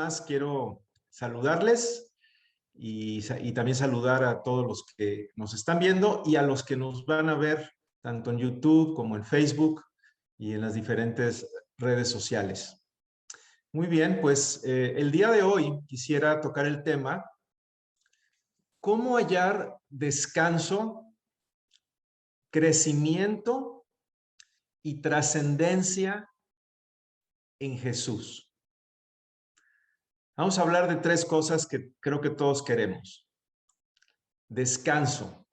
más quiero saludarles y también saludar a todos los que nos están viendo y a los que nos van a ver tanto en YouTube como en Facebook y en las diferentes redes sociales. Muy bien, pues el día de hoy quisiera tocar el tema ¿cómo hallar descanso, crecimiento y trascendencia en Jesús? Vamos a hablar de tres cosas que creo que todos queremos. Descanso,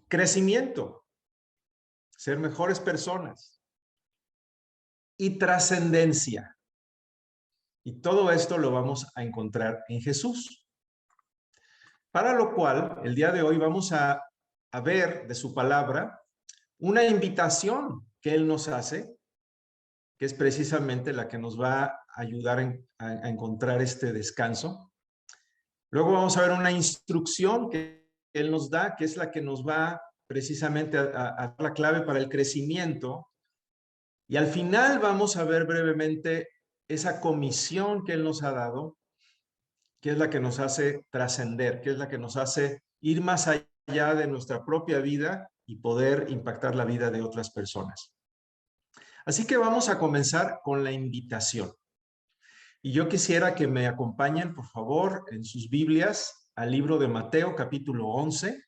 crecimiento, ser mejores personas y trascendencia. Y todo esto lo vamos a encontrar en Jesús. Para lo cual, el día de hoy vamos a ver de su palabra una invitación que Él nos hace, que es precisamente la que nos va a ayudar a encontrar este descanso. Luego vamos a ver una instrucción que Él nos da, que es la que nos va precisamente a dar la clave para el crecimiento. Y al final vamos a ver brevemente esa comisión que Él nos ha dado, que es la que nos hace trascender, que es la que nos hace ir más allá de nuestra propia vida y poder impactar la vida de otras personas. Así que vamos a comenzar con la invitación. Y yo quisiera que me acompañen, por favor, en sus Biblias al libro de Mateo, capítulo 11,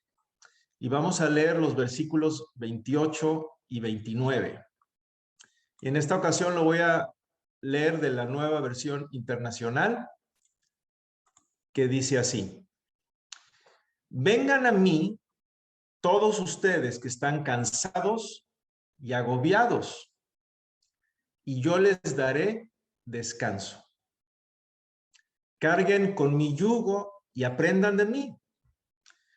y vamos a leer los versículos 28 y 29. Y en esta ocasión lo voy a leer de la Nueva Versión Internacional, que dice así: vengan a mí todos ustedes que están cansados y agobiados, y yo les daré descanso. Carguen con mi yugo y aprendan de mí,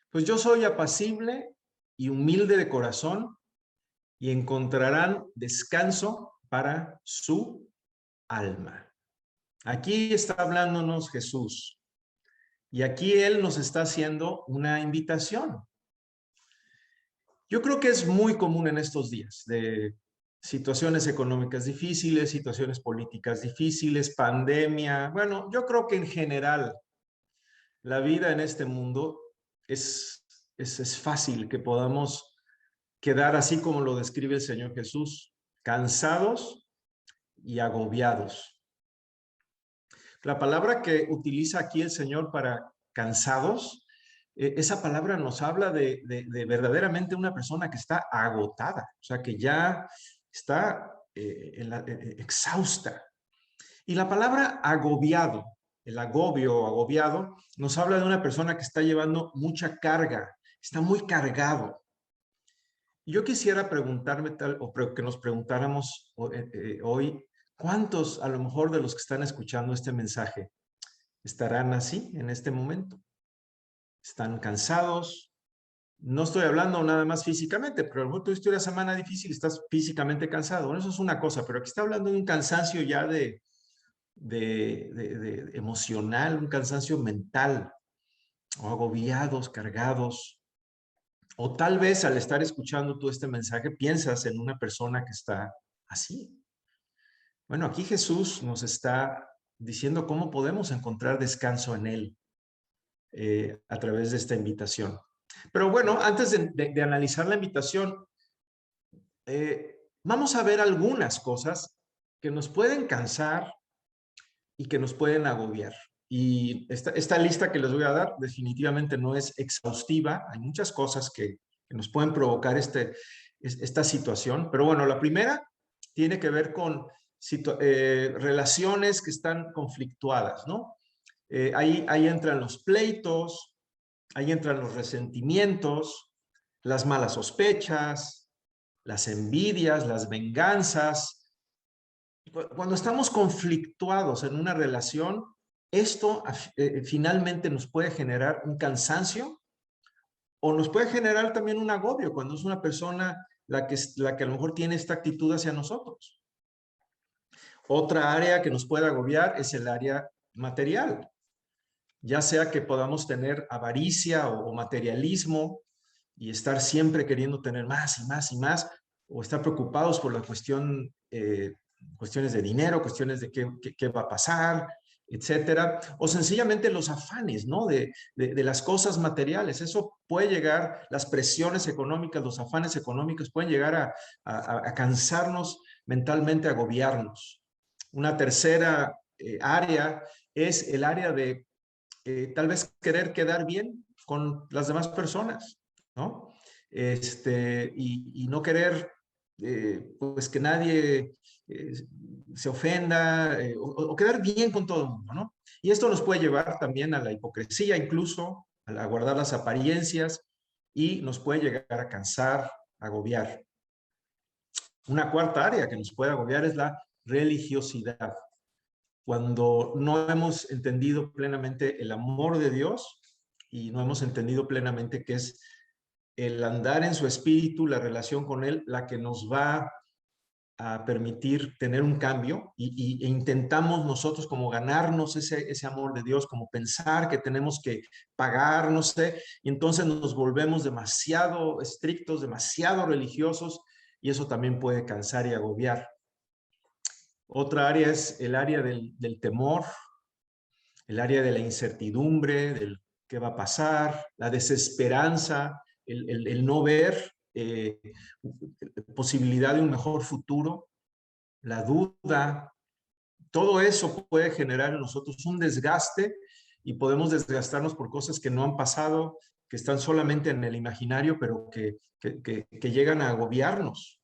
pues yo soy apacible y humilde de corazón, y encontrarán descanso para su alma. Aquí está hablándonos Jesús, y aquí Él nos está haciendo una invitación. Yo creo que es muy común en estos días de situaciones económicas difíciles, situaciones políticas difíciles, pandemia. Bueno, yo creo que en general la vida en este mundo es fácil que podamos quedar así como lo describe el Señor Jesús, cansados y agobiados. La palabra que utiliza aquí el Señor para cansados, esa palabra nos habla de verdaderamente una persona que está agotada, o sea, que ya está exhausta. Y la palabra agobiado, el agobio o agobiado, nos habla de una persona que está llevando mucha carga, está muy cargado. Yo quisiera preguntarme o que nos preguntáramos hoy, ¿cuántos a lo mejor de los que están escuchando este mensaje estarán así en este momento? ¿Están cansados? No estoy hablando nada más físicamente, pero a lo mejor tuviste una semana difícil y estás físicamente cansado. Bueno, eso es una cosa, pero aquí está hablando de un cansancio ya de emocional, un cansancio mental, o agobiados, cargados. O tal vez al estar escuchando tú este mensaje piensas en una persona que está así. Bueno, aquí Jesús nos está diciendo cómo podemos encontrar descanso en Él a través de esta invitación. Pero bueno, antes de analizar la invitación, vamos a ver algunas cosas que nos pueden cansar y que nos pueden agobiar. Y esta lista que les voy a dar definitivamente no es exhaustiva. Hay muchas cosas que nos pueden provocar esta situación. Pero bueno, la primera tiene que ver con relaciones que están conflictuadas, ¿no? Ahí entran los pleitos, ahí entran los resentimientos, las malas sospechas, las envidias, las venganzas. Cuando estamos conflictuados en una relación, esto finalmente nos puede generar un cansancio o nos puede generar también un agobio cuando es una persona la que a lo mejor tiene esta actitud hacia nosotros. Otra área que nos puede agobiar es el área material, ya sea que podamos tener avaricia o materialismo y estar siempre queriendo tener más y más y más, o estar preocupados por la cuestión cuestiones de dinero, cuestiones de qué va a pasar, etcétera, o sencillamente los afanes, ¿no? De las cosas materiales. Eso puede llegar, las presiones económicas, los afanes económicos pueden llegar a cansarnos mentalmente, a agobiarnos. Una tercera área es el área de tal vez querer quedar bien con las demás personas, ¿no? Y no querer pues que nadie eh, se ofenda o quedar bien con todo el mundo, ¿no? Y esto nos puede llevar también a la hipocresía, incluso a guardar las apariencias, y nos puede llegar a cansar, a agobiar. Una cuarta área que nos puede agobiar es la religiosidad. Cuando no hemos entendido plenamente el amor de Dios y no hemos entendido plenamente que es el andar en su espíritu, la relación con Él, la que nos va a permitir tener un cambio e intentamos nosotros como ganarnos ese amor de Dios, como pensar que tenemos que pagar, no sé, y entonces nos volvemos demasiado estrictos, demasiado religiosos, y eso también puede cansar y agobiar. Otra área es el área del temor, el área de la incertidumbre, del qué va a pasar, la desesperanza, el no ver posibilidad de un mejor futuro, la duda. Todo eso puede generar en nosotros un desgaste y podemos desgastarnos por cosas que no han pasado, que están solamente en el imaginario, pero que llegan a agobiarnos.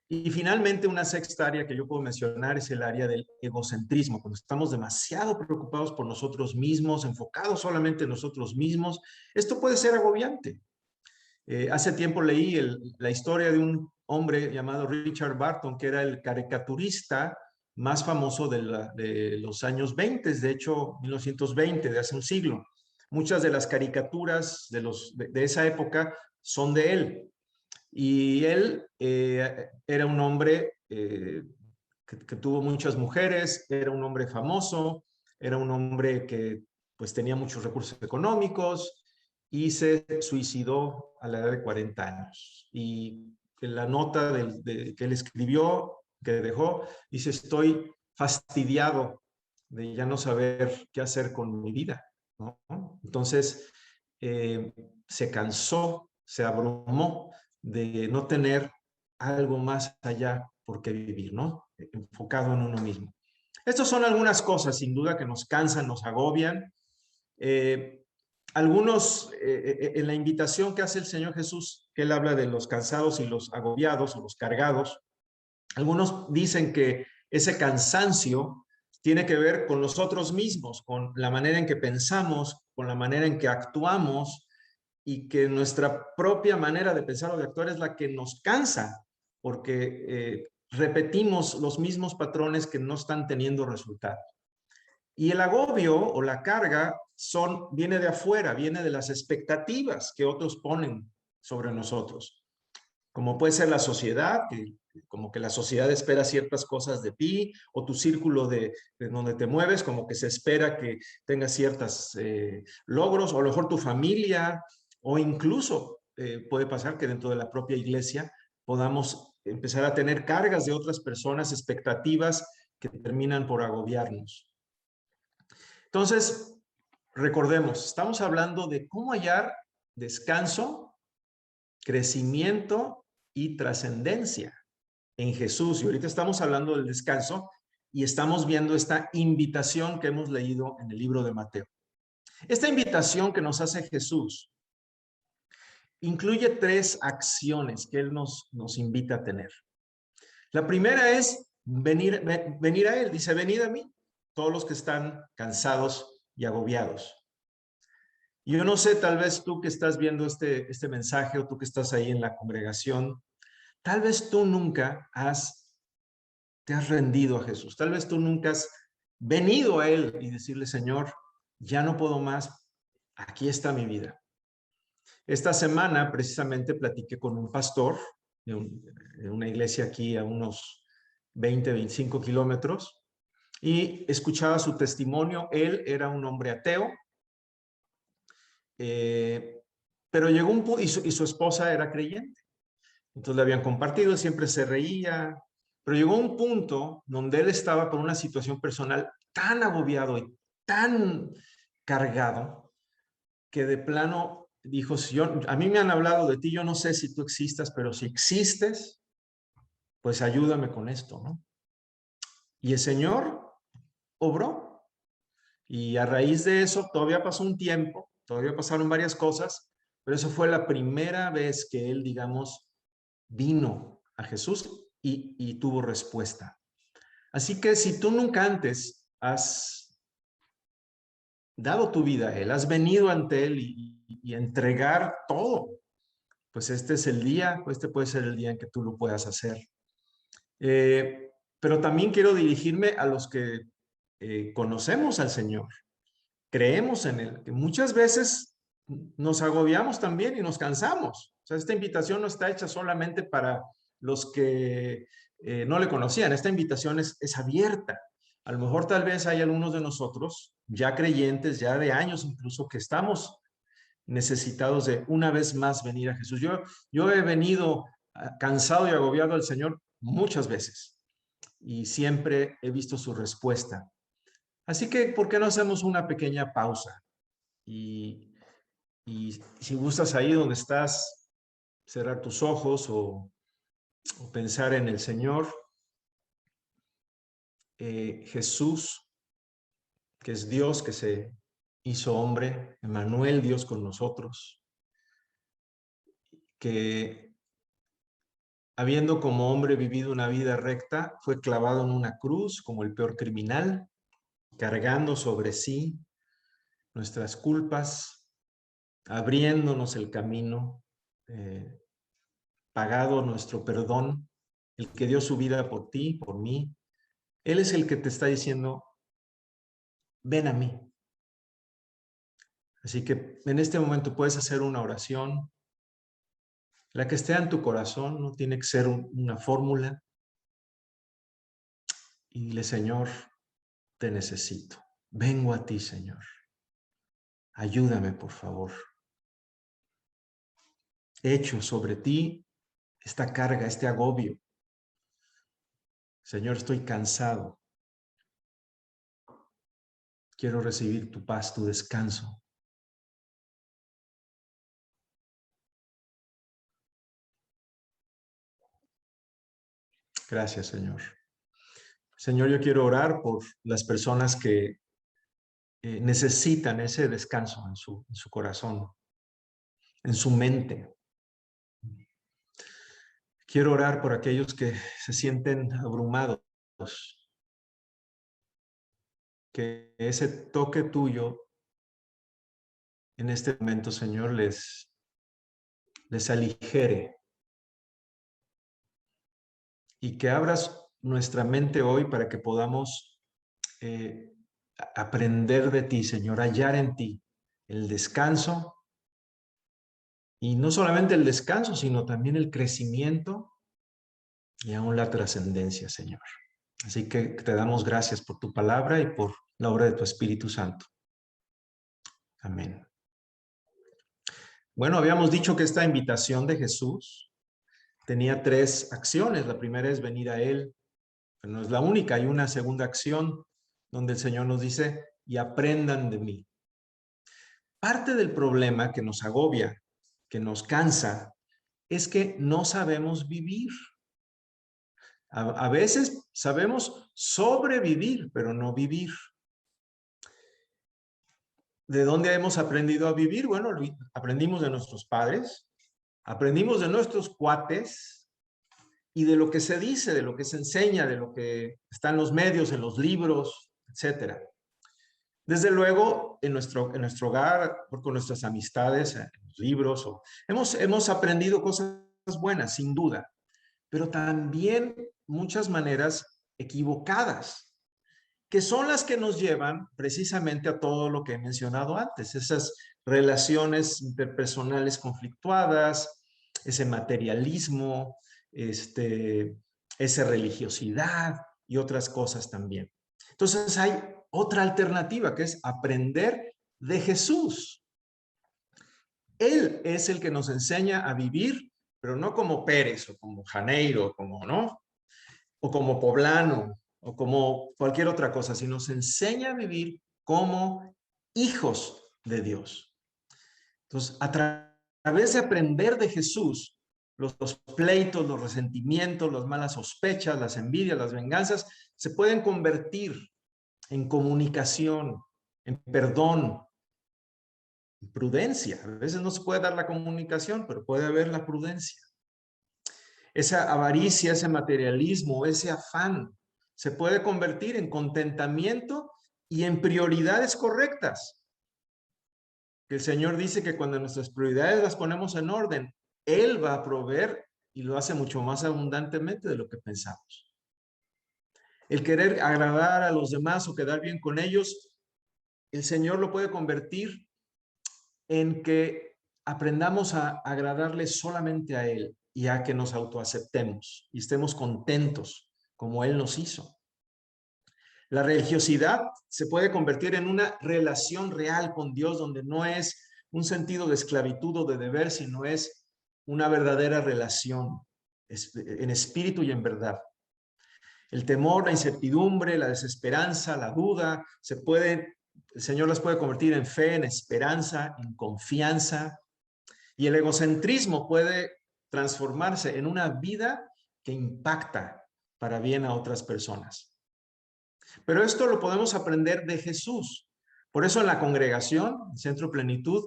Y finalmente, una sexta área que yo puedo mencionar es el área del egocentrismo, cuando estamos demasiado preocupados por nosotros mismos, enfocados solamente en nosotros mismos. Esto puede ser agobiante. Hace tiempo leí la historia de un hombre llamado Richard Barton, que era el caricaturista más famoso de los años 20, de hecho, 1920, de hace un siglo. Muchas de las caricaturas de esa época son de él. Y él era un hombre que tuvo muchas mujeres, era un hombre famoso, era un hombre que pues tenía muchos recursos económicos y se suicidó a la edad de 40 años. Y en la nota que él escribió, que dejó, dice: estoy fastidiado de ya no saber qué hacer con mi vida, ¿no? Entonces, se cansó, se abrumó de no tener algo más allá por qué vivir, ¿no? Enfocado en uno mismo. Estas son algunas cosas, sin duda, que nos cansan, nos agobian. En la invitación que hace el Señor Jesús, que Él habla de los cansados y los agobiados o los cargados, algunos dicen que ese cansancio tiene que ver con nosotros mismos, con la manera en que pensamos, con la manera en que actuamos, y que nuestra propia manera de pensar o de actuar es la que nos cansa, porque repetimos los mismos patrones que no están teniendo resultado. Y el agobio o la carga viene de afuera, viene de las expectativas que otros ponen sobre nosotros, como puede ser la sociedad, como que la sociedad espera ciertas cosas de ti, o tu círculo de donde te mueves, como que se espera que tengas ciertos logros, o a lo mejor tu familia, o incluso puede pasar que dentro de la propia iglesia podamos empezar a tener cargas de otras personas, expectativas que terminan por agobiarnos. Entonces, recordemos, estamos hablando de cómo hallar descanso, crecimiento y trascendencia en Jesús. Y ahorita estamos hablando del descanso y estamos viendo esta invitación que hemos leído en el libro de Mateo. Esta invitación que nos hace Jesús incluye 3 acciones que Él nos invita a tener. La primera es venir a Él. Dice: venid a mí, todos los que están cansados y agobiados. Yo no sé, tal vez tú que estás viendo este mensaje, o tú que estás ahí en la congregación, tal vez tú nunca te has rendido a Jesús. Tal vez tú nunca has venido a Él y decirle: Señor, ya no puedo más, aquí está mi vida. Esta semana precisamente platiqué con un pastor de una iglesia aquí a unos 20, 25 kilómetros, y escuchaba su testimonio. Él era un hombre ateo, pero llegó y su esposa era creyente. Entonces le habían compartido, siempre se reía, Pero llegó un punto donde él estaba por una situación personal tan agobiado y tan cargado que de plano dijo, si a mí me han hablado de ti, yo no sé si tú existas, pero si existes, pues ayúdame con esto, ¿no? Y el Señor obró. Y a raíz de eso, todavía pasó un tiempo, todavía pasaron varias cosas, pero eso fue la primera vez que él, digamos, vino a Jesús y tuvo respuesta. Así que si tú nunca antes has dado tu vida a Él, has venido ante Él y entregar todo, pues este es el día, este puede ser el día en que tú lo puedas hacer. Pero también quiero dirigirme a los que conocemos al Señor, creemos en Él, que muchas veces nos agobiamos también y nos cansamos. O sea, esta invitación no está hecha solamente para los que no le conocían, esta invitación es abierta. A lo mejor tal vez hay algunos de nosotros, ya creyentes, ya de años incluso, que estamos necesitados de una vez más venir a Jesús. Yo he venido cansado y agobiado al Señor muchas veces y siempre he visto su respuesta. Así que, ¿por qué no hacemos una pequeña pausa? Y si gustas ahí donde estás, cerrar tus ojos o pensar en el Señor, Jesús, que es Dios, que se hizo hombre, Emmanuel, Dios con nosotros, que habiendo como hombre vivido una vida recta, fue clavado en una cruz como el peor criminal, cargando sobre sí nuestras culpas, abriéndonos el camino, pagado nuestro perdón, el que dio su vida por ti, por mí. Él es el que te está diciendo, ven a mí. Así que en este momento puedes hacer una oración, la que esté en tu corazón, no tiene que ser una fórmula. Y dile, Señor, te necesito. Vengo a ti, Señor. Ayúdame, por favor. Echo sobre ti esta carga, este agobio. Señor, estoy cansado. Quiero recibir tu paz, tu descanso. Gracias, Señor. Señor, yo quiero orar por las personas que necesitan ese descanso en su corazón, en su mente. Quiero orar por aquellos que se sienten abrumados, que ese toque tuyo en este momento, Señor, les aligere y que abras nuestra mente hoy para que podamos aprender de ti, Señor, hallar en ti el descanso y no solamente el descanso, sino también el crecimiento y aún la trascendencia, Señor. Así que te damos gracias por tu palabra y por la obra de tu Espíritu Santo. Amén. Bueno, habíamos dicho que esta invitación de Jesús tenía 3 acciones. La primera es venir a Él, pero no es la única. Hay una segunda acción donde el Señor nos dice, y aprendan de mí. Parte del problema que nos agobia, que nos cansa, es que no sabemos vivir. A veces sabemos sobrevivir, pero no vivir. ¿De dónde hemos aprendido a vivir? Bueno, aprendimos de nuestros padres, aprendimos de nuestros cuates y de lo que se dice, de lo que se enseña, de lo que está en los medios, en los libros, etcétera. Desde luego, en nuestro hogar, con nuestras amistades, en los libros, hemos aprendido cosas buenas, sin duda, pero también muchas maneras equivocadas, que son las que nos llevan precisamente a todo lo que he mencionado antes, esas relaciones interpersonales conflictuadas, ese materialismo, esa religiosidad y otras cosas también. Entonces hay otra alternativa que es aprender de Jesús. Él es el que nos enseña a vivir, pero no como Pérez o como Janeiro, como no, o como poblano, o como cualquier otra cosa, sino nos enseña a vivir como hijos de Dios. Entonces, través de aprender de Jesús, los pleitos, los resentimientos, las malas sospechas, las envidias, las venganzas, se pueden convertir en comunicación, en perdón, en prudencia. A veces no se puede dar la comunicación, pero puede haber la prudencia. Esa avaricia, ese materialismo, ese afán, se puede convertir en contentamiento y en prioridades correctas. El Señor dice que cuando nuestras prioridades las ponemos en orden, Él va a proveer y lo hace mucho más abundantemente de lo que pensamos. El querer agradar a los demás o quedar bien con ellos, el Señor lo puede convertir en que aprendamos a agradarle solamente a Él y a que nos autoaceptemos y estemos contentos como Él nos hizo. La religiosidad se puede convertir en una relación real con Dios donde no es un sentido de esclavitud o de deber, sino es una verdadera relación en espíritu y en verdad. El temor, la incertidumbre, la desesperanza, la duda, el Señor las puede convertir en fe, en esperanza, en confianza. Y el egocentrismo puede transformarse en una vida que impacta para bien a otras personas. Pero esto lo podemos aprender de Jesús. Por eso en la congregación, Centro Plenitud,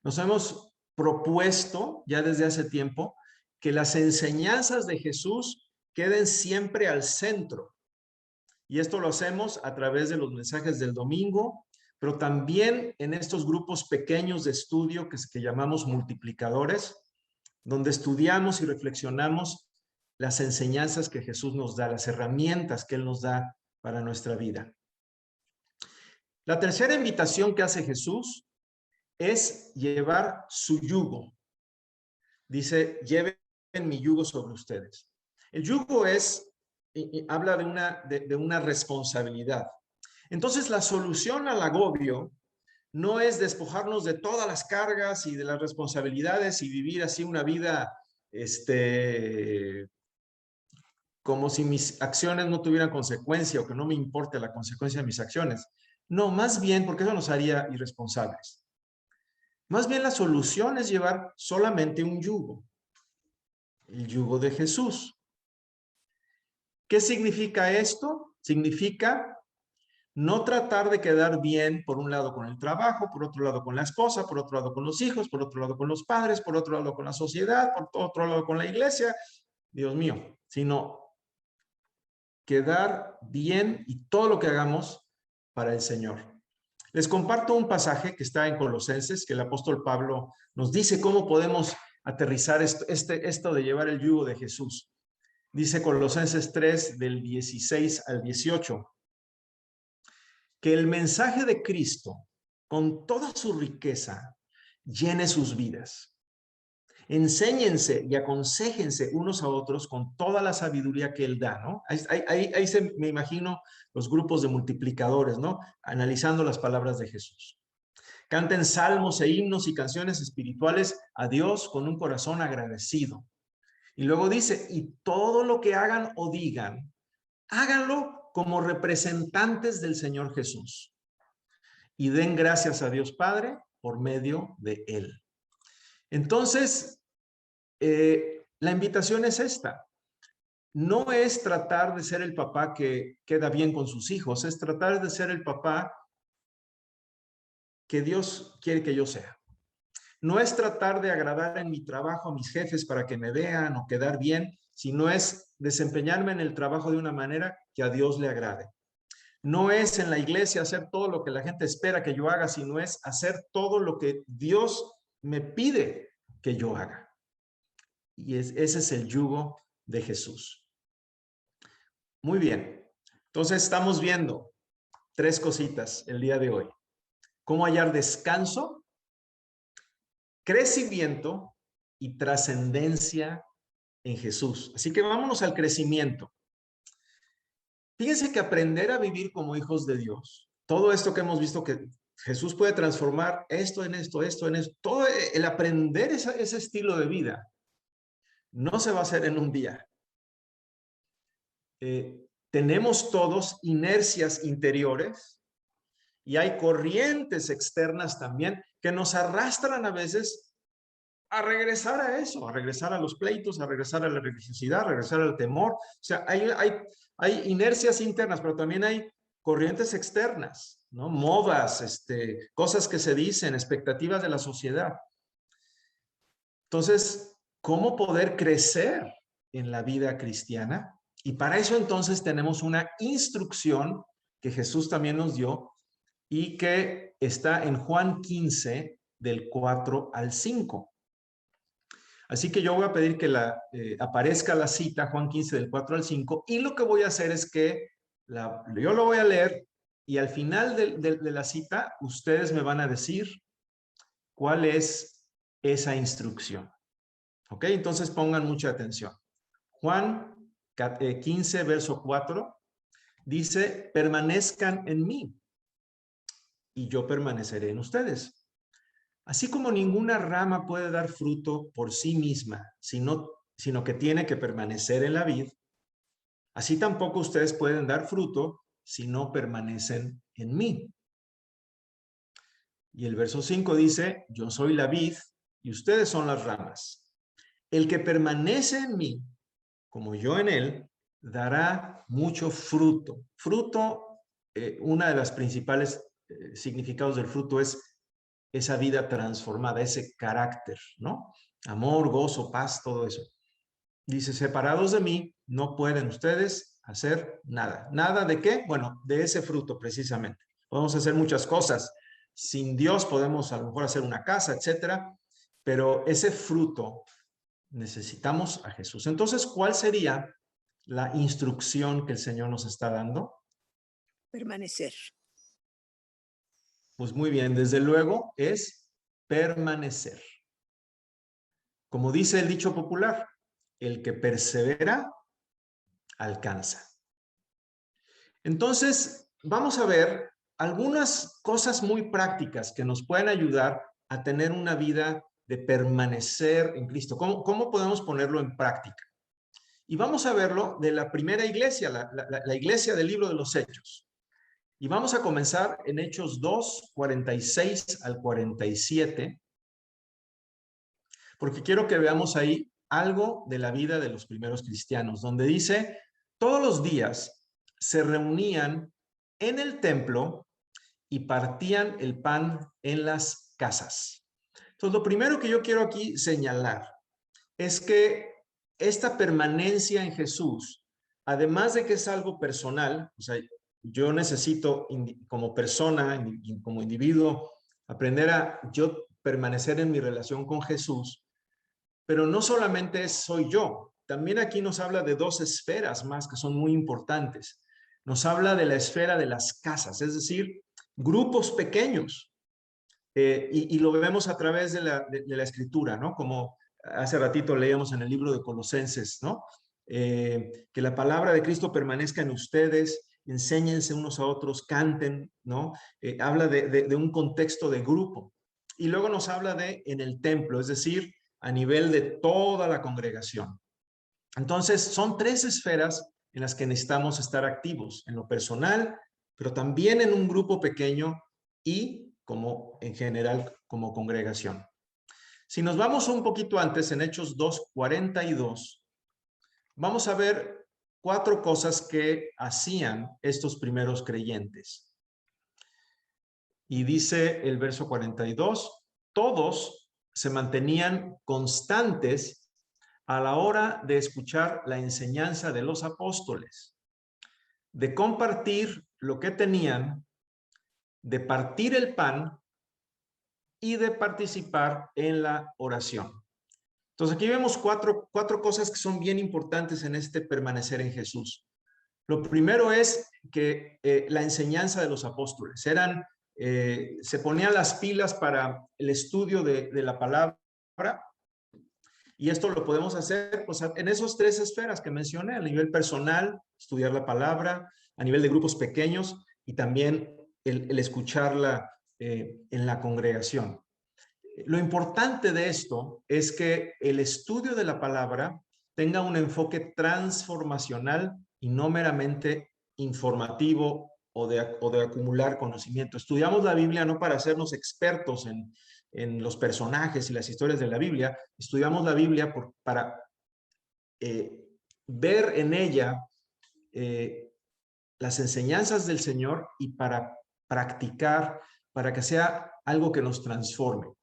nos hemos propuesto ya desde hace tiempo que las enseñanzas de Jesús queden siempre al centro. Y esto lo hacemos a través de los mensajes del domingo, pero también en estos grupos pequeños de estudio que llamamos multiplicadores, donde estudiamos y reflexionamos las enseñanzas que Jesús nos da, las herramientas que Él nos da para nuestra vida. La tercera invitación que hace Jesús es llevar su yugo. Dice, lleven mi yugo sobre ustedes. El yugo habla de una responsabilidad. Entonces, la solución al agobio no es despojarnos de todas las cargas y de las responsabilidades y vivir así una vida, como si mis acciones no tuvieran consecuencia o que no me importe la consecuencia de mis acciones. No, más bien, porque eso nos haría irresponsables. Más bien la solución es llevar solamente un yugo, el yugo de Jesús. ¿Qué significa esto? Significa no tratar de quedar bien por un lado con el trabajo, por otro lado con la esposa, por otro lado con los hijos, por otro lado con los padres, por otro lado con la sociedad, por otro lado con la iglesia, Dios mío, sino quedar bien y todo lo que hagamos para el Señor. Les comparto un pasaje que está en Colosenses, que el apóstol Pablo nos dice cómo podemos aterrizar esto de llevar el yugo de Jesús. Dice Colosenses 3, del 16 al 18, que el mensaje de Cristo, con toda su riqueza, llene sus vidas. Enséñense y aconséjense unos a otros con toda la sabiduría que Él da, ¿no? Ahí me imagino los grupos de multiplicadores, ¿no? Analizando las palabras de Jesús. Canten salmos e himnos y canciones espirituales a Dios con un corazón agradecido. Y luego dice, y todo lo que hagan o digan, háganlo como representantes del Señor Jesús. Y den gracias a Dios Padre por medio de Él. Entonces, la invitación es esta. No es tratar de ser el papá que queda bien con sus hijos, es tratar de ser el papá que Dios quiere que yo sea. No es tratar de agradar en mi trabajo a mis jefes para que me vean o quedar bien, sino es desempeñarme en el trabajo de una manera que a Dios le agrade. No es en la iglesia hacer todo lo que la gente espera que yo haga, sino es hacer todo lo que Dios me pide que yo haga. Y ese es el yugo de Jesús. Muy bien. Entonces estamos viendo 3 cositas el día de hoy. Cómo hallar descanso, crecimiento y trascendencia en Jesús. Así que vámonos al crecimiento. Fíjense que aprender a vivir como hijos de Dios, todo esto que hemos visto que Jesús puede transformar esto en esto, todo el aprender ese estilo de vida no se va a hacer en un día. tenemos todos inercias interiores y hay corrientes externas también que nos arrastran a veces a regresar a eso, a regresar a los pleitos, a regresar a la religiosidad, a regresar al temor. O sea, hay inercias internas, pero también hay corrientes externas, ¿no? Modas, cosas que se dicen, expectativas de la sociedad. Entonces, ¿cómo poder crecer en la vida cristiana? Y para eso entonces tenemos una instrucción que Jesús también nos dio y que está en Juan 15, del 4 al 5. Así que yo voy a pedir que aparezca la cita, Juan 15, del 4 al 5, y lo que voy a hacer es que yo lo voy a leer y al final de la cita ustedes me van a decir cuál es esa instrucción. ¿Ok? Entonces pongan mucha atención. Juan 15, verso 4, dice, permanezcan en mí y yo permaneceré en ustedes. Así como ninguna rama puede dar fruto por sí misma, sino que tiene que permanecer en la vid, así tampoco ustedes pueden dar fruto si no permanecen en mí. Y el verso 5 dice, yo soy la vid y ustedes son las ramas. El que permanece en mí, como yo en él, dará mucho fruto. Fruto, una de las principales significados del fruto es esa vida transformada, ese carácter, ¿no? Amor, gozo, paz, todo eso. Dice, separados de mí, no pueden ustedes hacer nada. ¿Nada de qué? Bueno, de ese fruto precisamente. Podemos hacer muchas cosas. Sin Dios podemos a lo mejor hacer una casa, etcétera, pero ese fruto necesitamos a Jesús. Entonces, ¿cuál sería la instrucción que el Señor nos está dando? Permanecer. Pues muy bien, desde luego es permanecer. Como dice el dicho popular, el que persevera, alcanza. Entonces, vamos a ver algunas cosas muy prácticas que nos pueden ayudar a tener una vida de permanecer en Cristo. ¿Cómo podemos ponerlo en práctica? Y vamos a verlo de la primera iglesia, la iglesia del libro de los Hechos. Y vamos a comenzar en Hechos 2, 46 al 47, porque quiero que veamos ahí algo de la vida de los primeros cristianos, donde dice, todos los días se reunían en el templo y partían el pan en las casas. Entonces, lo primero que yo quiero aquí señalar es que esta permanencia en Jesús, además de que es algo personal, o sea, yo necesito como persona, como individuo, aprender a yo permanecer en mi relación con Jesús, pero no solamente soy yo, también aquí nos habla de dos esferas más que son muy importantes. Nos habla de la esfera de las casas, es decir, grupos pequeños. Y lo vemos a través de la escritura, ¿no? Como hace ratito leíamos en el libro de Colosenses, ¿no? Que la palabra de Cristo permanezca en ustedes, enséñense unos a otros, canten, ¿no? Habla de un contexto de grupo. Y luego nos habla en el templo, es decir, a nivel de toda la congregación. Entonces, son tres esferas en las que necesitamos estar activos, en lo personal, pero también en un grupo pequeño y como en general como congregación. Si nos vamos un poquito antes, en Hechos 2:42, vamos a ver cuatro cosas que hacían estos primeros creyentes. Y dice el verso 42, todos se mantenían constantes a la hora de escuchar la enseñanza de los apóstoles, de compartir lo que tenían, de partir el pan y de participar en la oración. Entonces aquí vemos cuatro cosas que son bien importantes en este permanecer en Jesús. Lo primero es que la enseñanza de los apóstoles se ponían las pilas para el estudio de la palabra, y esto lo podemos hacer pues, en esos tres esferas que mencioné, a nivel personal, estudiar la palabra, a nivel de grupos pequeños y también el escucharla en la congregación. Lo importante de esto es que el estudio de la palabra tenga un enfoque transformacional y no meramente informativo o de acumular conocimiento. Estudiamos la Biblia no para hacernos expertos en los personajes y las historias de la Biblia, estudiamos la Biblia para ver en ella las enseñanzas del Señor y para practicar, para que sea algo que nos transforme.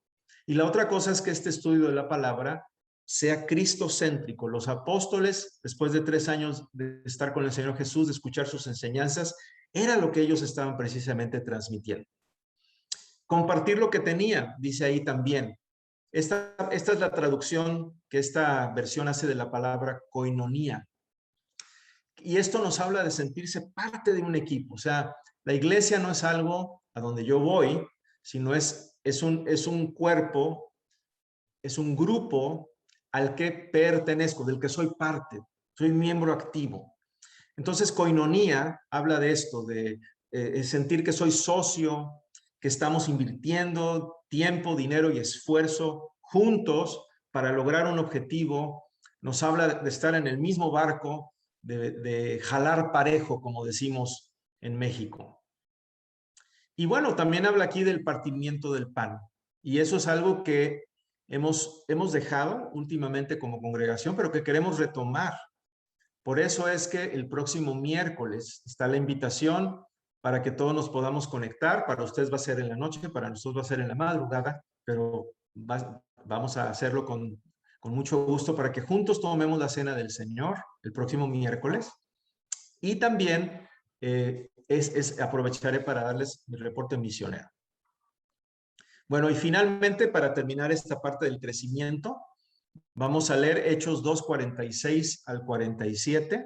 Y la otra cosa es que este estudio de la palabra sea cristocéntrico. Los apóstoles, después de 3 años de estar con el Señor Jesús, de escuchar sus enseñanzas, era lo que ellos estaban precisamente transmitiendo. Compartir lo que tenían, dice ahí también. Esta es la traducción que esta versión hace de la palabra koinonía. Y esto nos habla de sentirse parte de un equipo. O sea, la iglesia no es algo a donde yo voy, sino es un cuerpo, es un grupo al que pertenezco, del que soy parte, soy miembro activo. Entonces, koinonía habla de esto, de sentir que soy socio, que estamos invirtiendo tiempo, dinero y esfuerzo juntos para lograr un objetivo. Nos habla de estar en el mismo barco, de jalar parejo, como decimos en México. Y bueno, también habla aquí del partimiento del pan. Y eso es algo que hemos dejado últimamente como congregación, pero que queremos retomar. Por eso es que el próximo miércoles está la invitación para que todos nos podamos conectar. Para ustedes va a ser en la noche, para nosotros va a ser en la madrugada, pero vamos a hacerlo con mucho gusto para que juntos tomemos la cena del Señor el próximo miércoles. Y también aprovecharé para darles mi reporte misionero. Bueno, y finalmente, para terminar esta parte del crecimiento, vamos a leer Hechos 2:46 al 47,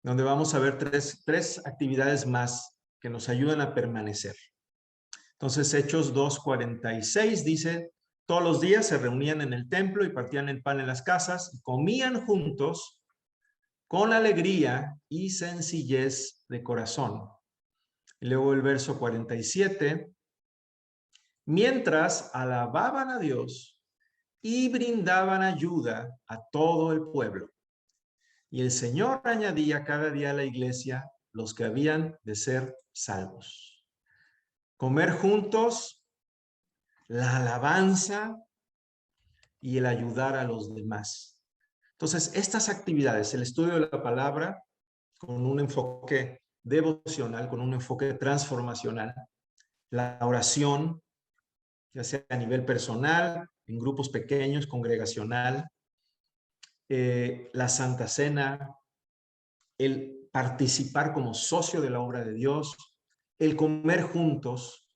donde vamos a ver tres actividades más que nos ayudan a permanecer. Entonces, Hechos 2:46 dice: todos los días se reunían en el templo y partían el pan en las casas y comían juntos con alegría y sencillez de corazón. Y luego el verso 47, mientras alababan a Dios y brindaban ayuda a todo el pueblo. Y el Señor añadía cada día a la iglesia los que habían de ser salvos. Comer juntos, la alabanza y el ayudar a los demás. Entonces, estas actividades, el estudio de la palabra con un enfoque devocional, con un enfoque transformacional, la oración, ya sea a nivel personal, en grupos pequeños, congregacional, la Santa Cena, el participar como socio de la obra de Dios, el comer juntos,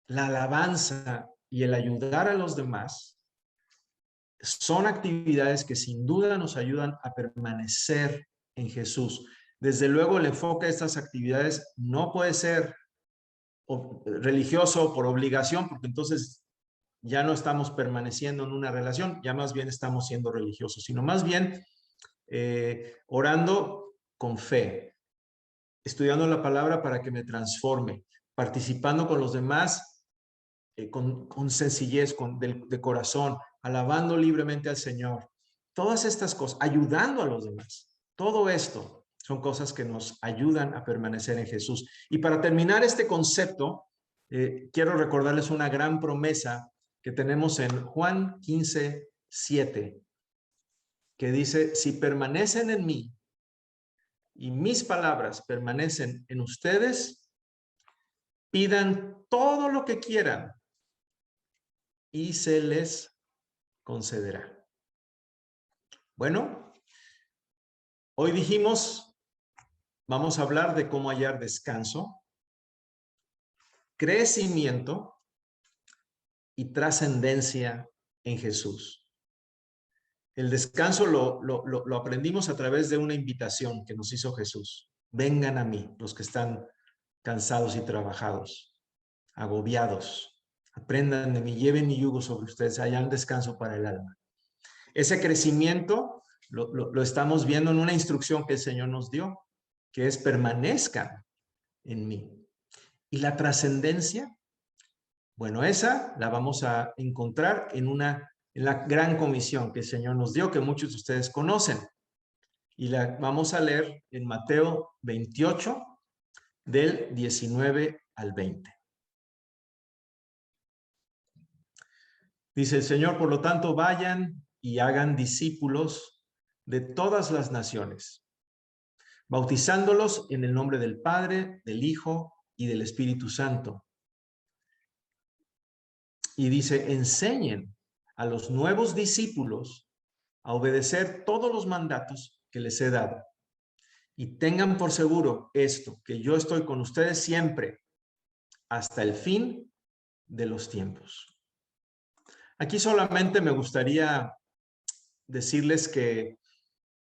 la alabanza y el ayudar a los demás, son actividades que sin duda nos ayudan a permanecer en Jesús. Desde luego, el enfoque de estas actividades no puede ser religioso por obligación, porque entonces ya no estamos permaneciendo en una relación, ya más bien estamos siendo religiosos, sino más bien orando con fe, estudiando la palabra para que me transforme, participando con los demás con sencillez, de corazón, alabando libremente al Señor. Todas estas cosas, ayudando a los demás. Todo esto son cosas que nos ayudan a permanecer en Jesús. Y para terminar este concepto, quiero recordarles una gran promesa que tenemos en Juan 15:7, que dice: si permanecen en mí y mis palabras permanecen en ustedes, pidan todo lo que quieran y se les concederá. Bueno, hoy dijimos, vamos a hablar de cómo hallar descanso, crecimiento y trascendencia en Jesús. El descanso lo aprendimos a través de una invitación que nos hizo Jesús. Vengan a mí, los que están cansados y trabajados, agobiados. Aprendan de mí, lleven mi yugo sobre ustedes, hallan descanso para el alma. Ese crecimiento lo estamos viendo en una instrucción que el Señor nos dio, que es: permanezcan en mí. Y la trascendencia, bueno, esa la vamos a encontrar en la gran comisión que el Señor nos dio, que muchos de ustedes conocen. Y la vamos a leer en Mateo 28, del 19 al 20. Dice el Señor, por lo tanto, vayan y hagan discípulos de todas las naciones, bautizándolos en el nombre del Padre, del Hijo y del Espíritu Santo. Y dice, enseñen a los nuevos discípulos a obedecer todos los mandatos que les he dado. Y tengan por seguro esto, que yo estoy con ustedes siempre, hasta el fin de los tiempos. Aquí solamente me gustaría decirles que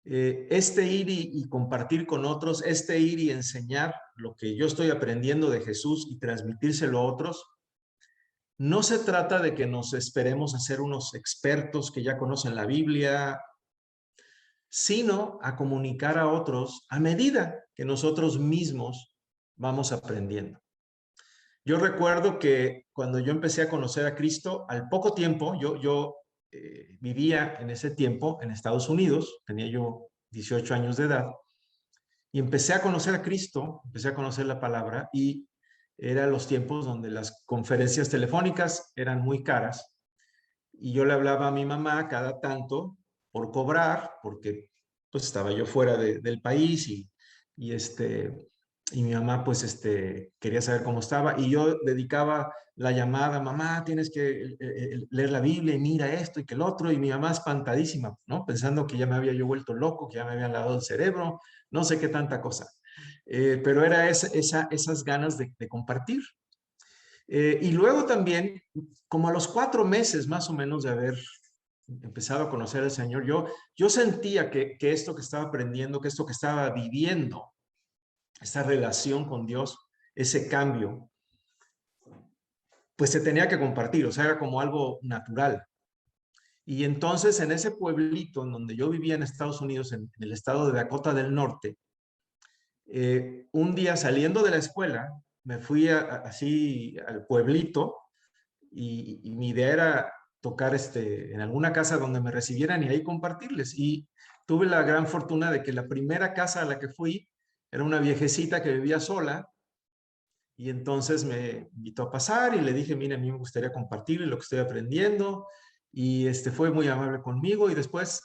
este ir y compartir con otros, este ir y enseñar lo que yo estoy aprendiendo de Jesús y transmitírselo a otros, no se trata de que nos esperemos a ser unos expertos que ya conocen la Biblia, sino a comunicar a otros a medida que nosotros mismos vamos aprendiendo. Yo recuerdo que cuando yo empecé a conocer a Cristo, al poco tiempo, yo vivía en ese tiempo en Estados Unidos, tenía yo 18 años de edad, y empecé a conocer a Cristo, empecé a conocer la palabra, y eran los tiempos donde las conferencias telefónicas eran muy caras, y yo le hablaba a mi mamá cada tanto por cobrar, porque pues estaba yo fuera del país y mi mamá pues quería saber cómo estaba y yo dedicaba la llamada, mamá, tienes que leer la Biblia y mira esto y que el otro, y mi mamá espantadísima, ¿no? Pensando que ya me había yo vuelto loco, que ya me habían lavado el cerebro, no sé qué tanta cosa. Pero era esas ganas de compartir. Y luego también, como a los 4 meses más o menos de haber empezado a conocer al Señor, yo sentía que esto que estaba aprendiendo, que esto que estaba viviendo, esta relación con Dios, ese cambio, pues se tenía que compartir, o sea, era como algo natural. Y entonces en ese pueblito en donde yo vivía en Estados Unidos, en el estado de Dakota del Norte, un día saliendo de la escuela, me fui así al pueblito y mi idea era tocar en alguna casa donde me recibieran y ahí compartirles. Y tuve la gran fortuna de que la primera casa a la que fui era una viejecita que vivía sola y entonces me invitó a pasar y le dije, mire, a mí me gustaría compartirle lo que estoy aprendiendo y fue muy amable conmigo y después,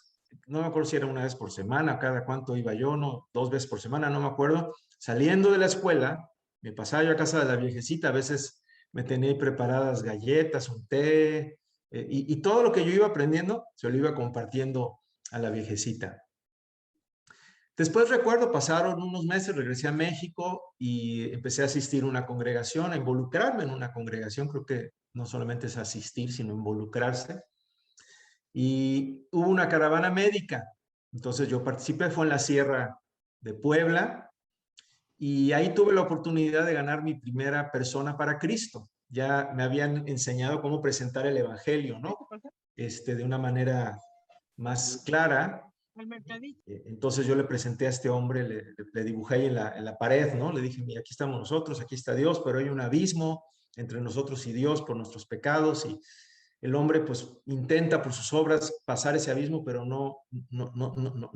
no me acuerdo si era una vez por semana, cada cuánto iba yo, no, 2 veces por semana, no me acuerdo, saliendo de la escuela, me pasaba yo a casa de la viejecita, a veces me tenía ahí preparadas galletas, un té, y todo lo que yo iba aprendiendo se lo iba compartiendo a la viejecita. Después recuerdo, pasaron unos meses, regresé a México y empecé a asistir a una congregación, a involucrarme en una congregación. Creo que no solamente es asistir, sino involucrarse. Y hubo una caravana médica. Entonces yo participé, fue en la Sierra de Puebla, y ahí tuve la oportunidad de ganar mi primera persona para Cristo. Ya me habían enseñado cómo presentar el Evangelio, ¿no? De una manera más clara. Entonces yo le presenté a este hombre, le dibujé ahí en la pared, ¿no? Le dije, mira, aquí estamos nosotros, aquí está Dios, pero hay un abismo entre nosotros y Dios por nuestros pecados, y el hombre pues intenta por sus obras pasar ese abismo, pero no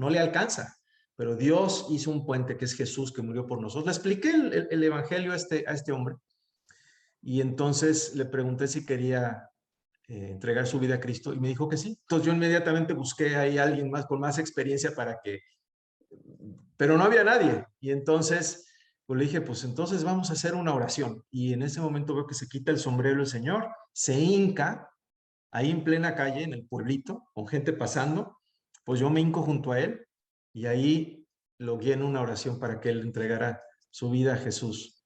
le alcanza. Pero Dios hizo un puente que es Jesús, que murió por nosotros. Le expliqué el Evangelio a este hombre, y entonces le pregunté si quería entregar su vida a Cristo y me dijo que sí. Entonces yo inmediatamente busqué ahí a alguien más con más experiencia pero no había nadie. Y entonces pues le dije, pues entonces vamos a hacer una oración. Y en ese momento veo que se quita el sombrero el señor, se hinca ahí en plena calle, en el pueblito, con gente pasando. Pues yo me hinco junto a él y ahí lo guié en una oración para que él entregara su vida a Jesús.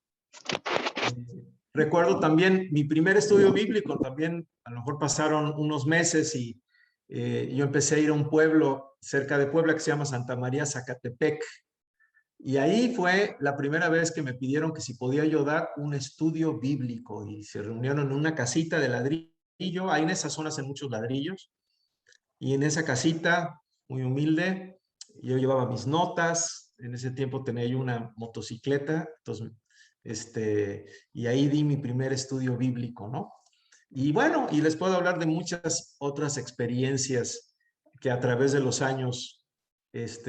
Recuerdo también mi primer estudio bíblico, también a lo mejor pasaron unos meses y yo empecé a ir a un pueblo cerca de Puebla que se llama Santa María Zacatepec. Y ahí fue la primera vez que me pidieron que si podía yo dar un estudio bíblico, y se reunieron en una casita de ladrillo. Ahí en esa zona hacen muchos ladrillos, y en esa casita muy humilde yo llevaba mis notas. En ese tiempo tenía yo una motocicleta, entonces y ahí di mi primer estudio bíblico, ¿no? Y bueno, y les puedo hablar de muchas otras experiencias que a través de los años pues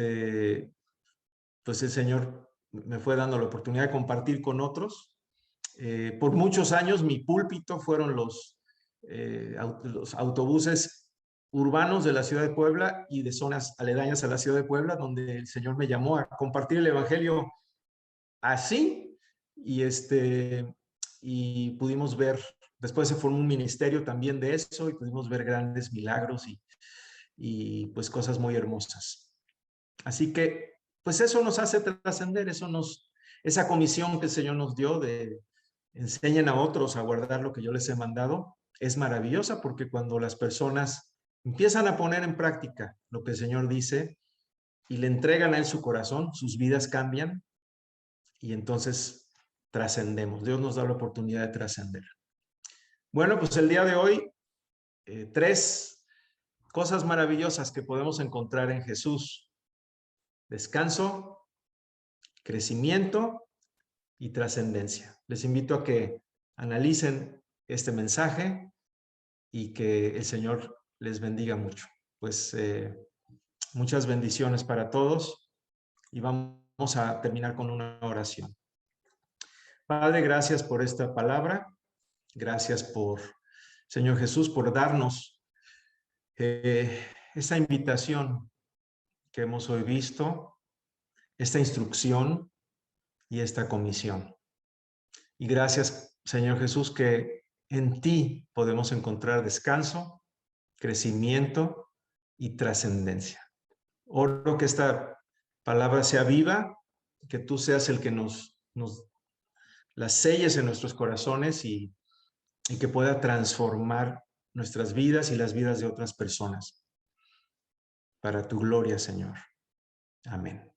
el Señor me fue dando la oportunidad de compartir con otros. Por muchos años mi púlpito fueron los autobuses urbanos de la ciudad de Puebla y de zonas aledañas a la ciudad de Puebla, donde el Señor me llamó a compartir el evangelio así, y pudimos ver, después se formó un ministerio también de eso, y pudimos ver grandes milagros y pues cosas muy hermosas. Así que, pues eso nos hace trascender, esa comisión que el Señor nos dio de enseñen a otros a guardar lo que yo les he mandado, es maravillosa, porque cuando las personas empiezan a poner en práctica lo que el Señor dice y le entregan a Él su corazón, sus vidas cambian y entonces trascendemos. Dios nos da la oportunidad de trascender. Bueno, pues el día de hoy, 3 cosas maravillosas que podemos encontrar en Jesús: descanso, crecimiento y trascendencia. Les invito a que analicen este mensaje y que el Señor les bendiga mucho. Pues muchas bendiciones para todos y vamos a terminar con una oración. Padre, gracias por esta palabra. Gracias por, Señor Jesús, por darnos esa invitación que hemos hoy visto, esta instrucción y esta comisión. Y gracias, Señor Jesús, que en ti podemos encontrar descanso, crecimiento y trascendencia. Oro que esta palabra sea viva, que tú seas el que nos las selles en nuestros corazones y que pueda transformar nuestras vidas y las vidas de otras personas. Para tu gloria, Señor. Amén.